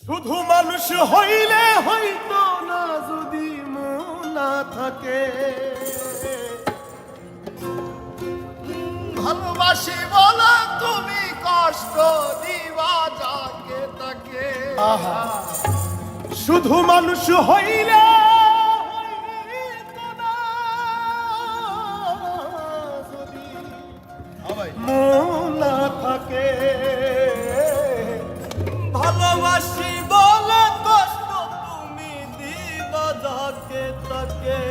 শুধু মানুষ হইলে হইতো না যদি মন না থাকে। ভালোবাসি বলা তুমি কষ্ট দিবা যাকে তাকে। আহা, শুধু মানুষ হইলে হইতো না যদি মন না থাকে। ভালোবাসি বলে কষ্ট তুমি দিবা যাকে তাকে।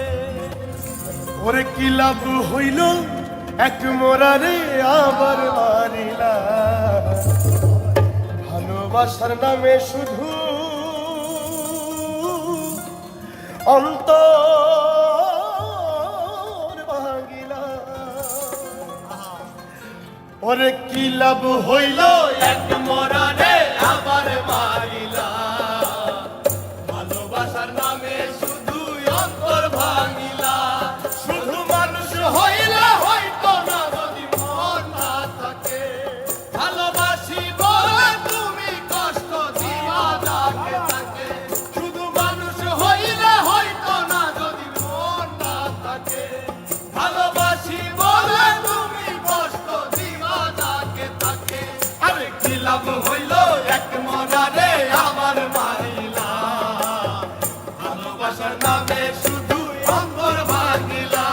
ওরে কি লাভ হইল এক মোরারে আবার মারিলা। ভালোবাসার নামে শুধু অন্তর ভাঙিলা। ওরে কি লাভ হইল এক মরারে আবার মারিলা। ভালোবাসার নামে শুধু অন্তর ভাঙিলা। শুধু মানুষ হইলে হয়তো না যদি মন না থাকে। ভালোবাসি বলে তুমি কষ্ট দিবা যাকে তাকে। শুধু মানুষ হইলে হয়তো না যদি মন না থাকে। ভালোবাসি বলে তুমি কষ্ট দিবা যাকে তাকে। আরে কি লাভ হইল এক মরারে আবার মারিলা। ভালোবাসার নামে শুধু অন্তর ভাঙিলা।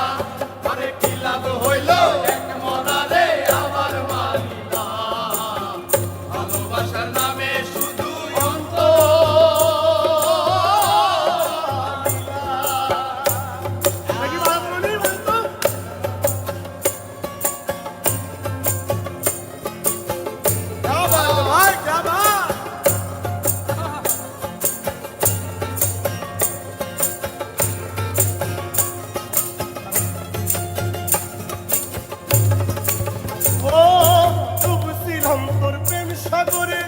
আরে কি লাভ হইল এক মরারে আবার মারিলা। ভালোবাসার নামে শুধু অন্তর ও ডুবছিলাম তোর প্রেম সাগরে।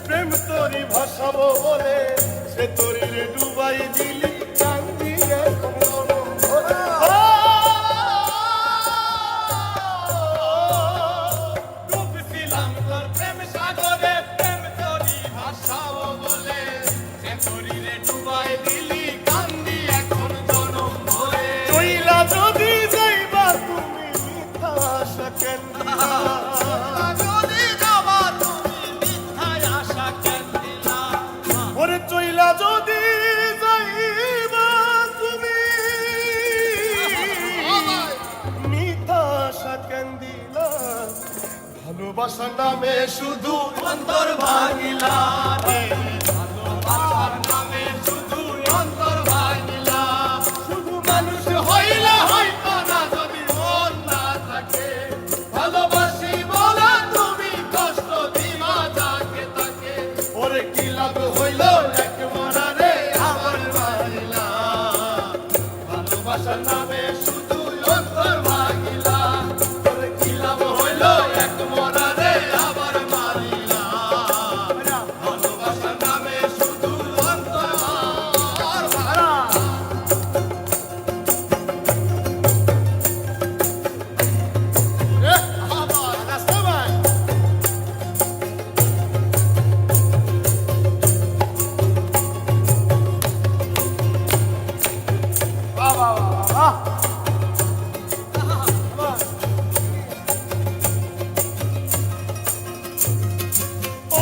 প্রেম তোরই ভাসাবো বলে সে তোরে ডুবাই দিলি। কান্দি এখন মরণ ভরে। ডুবছিলাম তোর প্রেম সাগরে। প্রেম তোরই ভাসাবো বলে সে তোরিরে ডুবাই দিলি। কান্দি এখন জনম ভরে। চইলা যদি যাইবা তুমি মিথ্যা আশা কেন দিলা? যদি যাবা তুমি মিথ্যায় আশা কেন দিলা? ওরে চইলা যদি যাইবা তুমি মিথ্যা আশা কেন দিলা? ভালোবাসার নামে শুধু অন্তর ভাঙিলা রে। ভালোবাসার নামে শুধু অন্তর ভাঙিলা। শুধু মানুষ হইলে হয়তো না যদি মন না থাকে। ভালোবাসি বলা তুমি কষ্ট দিবা যাকে তাকে। ওরে কি লাভ হইল এক মরারে আবার মারিলা। ভালোবাসার নামে শুধু অন্তর ভাঙিলা। ওরে কি লাভ হইল এক মরারে আবার মারিলা। ভালোবাসার নামে শুধু অন্তর ভাঙিলা। আবার রাস্তা ভাই ও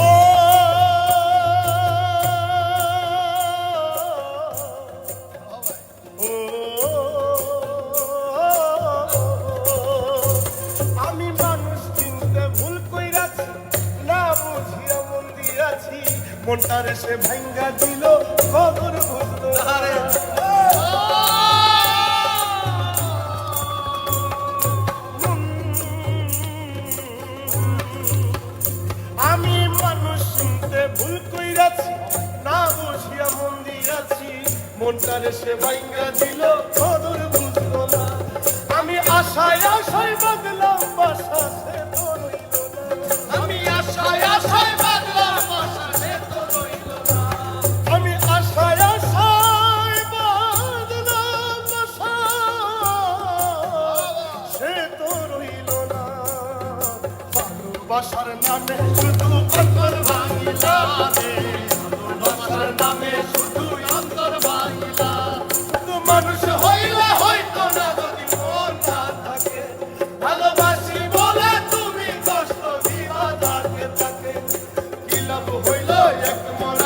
আমি মানুষ চিনতে ভুল কইরাছি, না বুঝিয়া মন দিয়াছি। মনটারে সে ভাঙ্গা দিল, খবর বুঝলো না। আমি মানুষ চিনতে ভুল কইরাছি, না বুঝিয়া মন দিয়াছি। মনটারে সে ভাঙ্গা দিল, খবর বুঝলো না। আমি আশায় আশায় বাঁধলাম বাসা, সে তো রইল না। আমি আশায় আশায় বাঁধলাম বাসা, সে তো রইল না। আমি আশায় আশায় বাঁধলাম বাসা, সে তো রইল না। ভালোবাসার নামে শুধু অন্তর ভাঙিলা রে। এক মনে